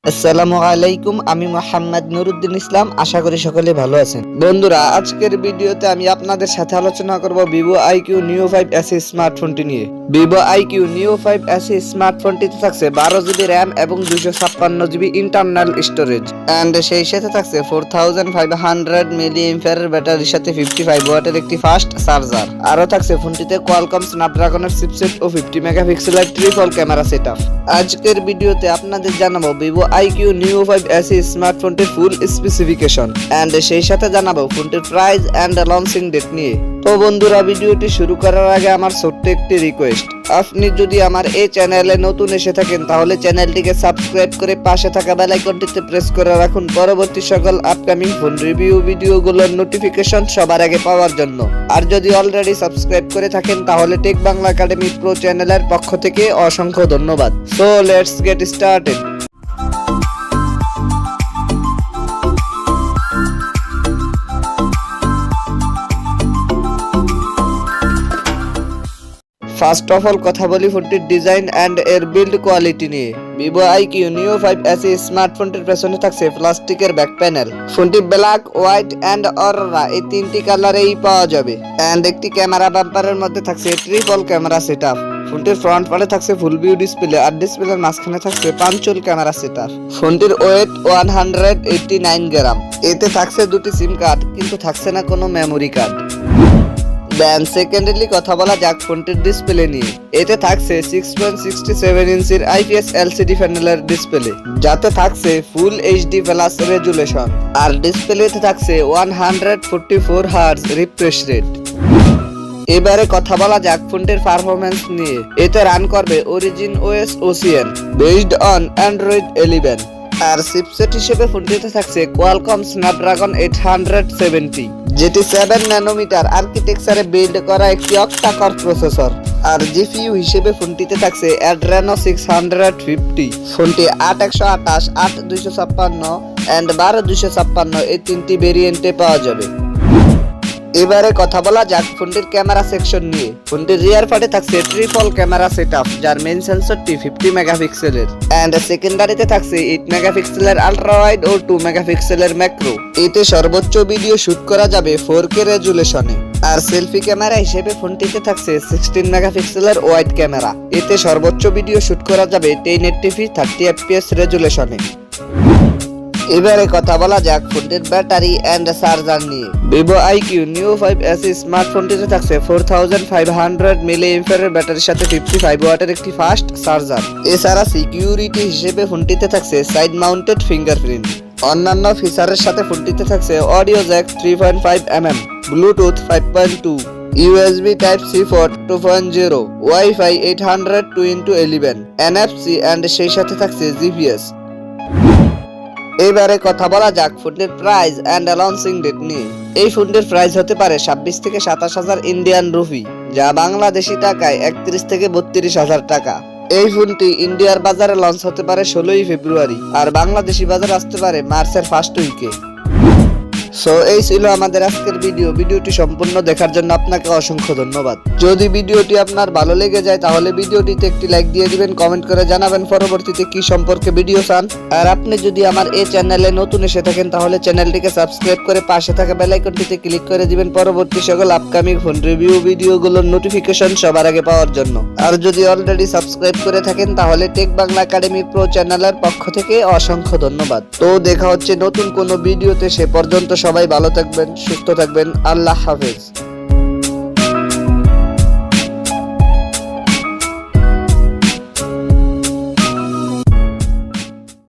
আসসালামু আলাইকুম, আমি মোহাম্মদ নুরুদ্দিন ইসলাম। আশা করি সকলে ভালো আছেন। বন্ধুরা, আজকের ভিডিওতে আমি আপনাদের সাথে আলোচনা করব ViVO IQOO Neo 5 SE স্মার্টফোনটি নিয়ে। ViVO IQOO Neo 5 SE স্মার্টফোনটিতে থাকছে 12GB RAM এবং 256GB ইন্টারনাল স্টোরেজ এন্ড সেই সাথে থাকছে 4500 mAh ব্যাটারির সাথে 55 ওয়াটের একটি ফাস্ট চার্জার। আরো থাকছে ফোনটিতে কোয়ালকম স্ন্যাপড্রাগনের চিপসেট ও 50 মেগাপিক্সেলের ট্রিপল ক্যামেরা সেটআপ। আজকের ভিডিওতে আপনাদের জানাবো ViVO IQOO Neo 5 SE স্মার্টফোনটির ফুল স্পেসিফিকেশন এন্ড সেই সাথে জানাবো ফোনটির প্রাইস এন্ড লঞ্চিং ডেট নিয়ে। তো বন্ধুরা, ভিডিওটি শুরু করার আগে আমার ছোট্ট একটি রিকোয়েস্ট, আপনি যদি আমার এই চ্যানেলে নতুন এসে থাকেন তাহলে চ্যানেলটিকে সাবস্ক্রাইব করে পাশে থাকা বেল আইকনটিতে প্রেস করে রাখুন পরবর্তী সকল আপকামিং ফোন রিভিউ ভিডিওগুলোর নোটিফিকেশন সবার আগে পাওয়ার জন্য। আর যদি অলরেডি সাবস্ক্রাইব করে থাকেন তাহলে টেক বাংলা একাডেমি প্রো চ্যানেলের পক্ষ থেকে অসংখ্য ধন্যবাদ। So let's get started. First of all কথা বলি ফোনটির ডিজাইন এন্ড এর বিল্ড কোয়ালিটি নিয়ে। ViVO IQOO Neo 5 SE স্মার্টফোনটির পেছনে থাকছে প্লাস্টিকের ব্যাক প্যানেল। ফোনটি ব্ল্যাক, হোয়াইট এন্ড অরোরা এই তিনটি কালারেই পাওয়া যাবে এন্ড একটি ক্যামেরা বাম্পারের মধ্যে থাকছে ট্রিপল ক্যামেরা সেটআপ। ফোনটির ফ্রন্ট প্যানেলে থাকছে ফুল ভিউ ডিসপ্লে আর ডিসপ্লের মাঝখানে থাকছে পাঞ্চুল ক্যামেরা সেটআপ। ফোনটির ওয়েট 189 গ্রাম। এতে থাকছে দুটি সিম কার্ড, কিন্তু থাকছে না কোনো মেমোরি কার্ড। দেন সেকেন্ডলি কথা বলা যাক ফোনটির ডিসপ্লে নিয়ে। এতে থাকছে 6.67 ইঞ্চির IPS LCD প্যানেলের ডিসপ্লে, যাতে থাকছে ফুল HD প্লাস রেজুলেশন আর ডিসপ্লেতে থাকছে 144 হার্জ রিফ্রেশ রেট। এবারে কথা বলা যাক ফোনটির পারফরম্যান্স নিয়ে। এতে রান করবে origin OS OCN based on Android 11 আর চিপসেট হিসেবে ফোনটিতে থাকছে কোয়ালকম স্ন্যাপড্রাগন 870, যেটি 7 ন্যানোমিটার আর্কিটেকচারে বিল্ড করা একটি অক্টা-কোর প্রসেসর। আর জিপিইউ হিসেবে ফোনটিতে থাকছে Adreno 650। ফোনটি 8128, 8256 এন্ড 12256 এই তিনটি ভেরিয়েন্টে পাওয়া যাবে। এবারে কথা বলা যাক ফোনটির ক্যামেরা সেকশন নিয়ে। ফোনটির রিয়ার পার্টে থাকছে ট্রিপল ক্যামেরা সেটআপ, যার মেইন সেন্সরটি 50 মেগাপিক্সেলের এন্ড সেকেন্ডারিতে থাকছে 8 মেগাপিক্সেলের আলট্রা ওয়াইড ও 2 মেগাপিক্সেলের ম্যাক্রো। এতে সর্বোচ্চ ভিডিও শুট করা যাবে 4K রেজুলেশনে। আর সেলফি ক্যামেরা হিসেবে ফোনটিতে থাকছে 16 মেগাপিক্সেলের ওয়াইড ক্যামেরা। এতে সর্বোচ্চ ভিডিও শুট করা যাবে 1080p 30 fps রেজুলেশনে। এবারে কথা বলা যাক ফোনটির ব্যাটারি এন্ড চার্জার নিয়ে। ViVO IQOO Neo 5 SE স্মার্টফোনটিতে থাকছে 4500 mAh ব্যাটারির সাথে 55 ওয়াটের একটি ফাস্ট চার্জার। এছাড়া সিকিউরিটি হিসেবে ফোনটিতে থাকছে সাইড মাউন্টেড ফিঙ্গারপ্রিন্ট। অন্যান্য ফিচারের সাথে ফোনটিতে থাকছে audio jack 3.5mm, Bluetooth 5.2, USB Type-C port 2.0, Wi-Fi 802x11, NFC and সেই সাথে থাকছে GPS। এবারে কথা বলা যাক ফোনটির প্রাইস এন্ড লঞ্চিং ডেট নিয়ে। এই ফোনটির প্রাইস হতে পারে 26 থেকে 27,000 ইন্ডিয়ান রুপি, যা বাংলাদেশি টাকায় 31 থেকে 32,000 টাকা। এই ফোনটি ইন্ডিয়ার বাজারে লঞ্চ হতে পারে 16 ফেব্রুয়ারি আর বাংলাদেশি বাজারে আসতে পারে মার্চের ফার্স্ট উইকে। সো এই ছিল আমাদের আজকের ভিডিওটি সম্পূর্ণ দেখার জন্য আপনাকে অসংখ্য ধন্যবাদ। যদি ভিডিওটি আপনার ভালো লেগে যায় তাহলে ভিডিওটিতে একটি লাইক দিয়ে দিবেন, কমেন্ট করে জানাবেন পরবর্তীতে কি সম্পর্কে ভিডিও চান। আর আপনি যদি আমার এই চ্যানেলে নতুন এসে থাকেন তাহলে চ্যানেলটিকে সাবস্ক্রাইব করে পাশে থাকা বেল আইকনটিতে ক্লিক করে দিবেন পরবর্তী সকল আপকামিং ফোন রিভিউ ভিডিওগুলোর নোটিফিকেশন সবার আগে পাওয়ার জন্য। আর যদি অলরেডি সাবস্ক্রাইব করে থাকেন তাহলে টেক বাংলা একাডেমি প্রো চ্যানেলের পক্ষ থেকে অসংখ্য ধন্যবাদ। তো দেখা হচ্ছে নতুন কোনো ভিডিওতে, সে পর্যন্ত সবাই ভালো থাকবেন, সুস্থ থাকবেন। আল্লাহ হাফেজ।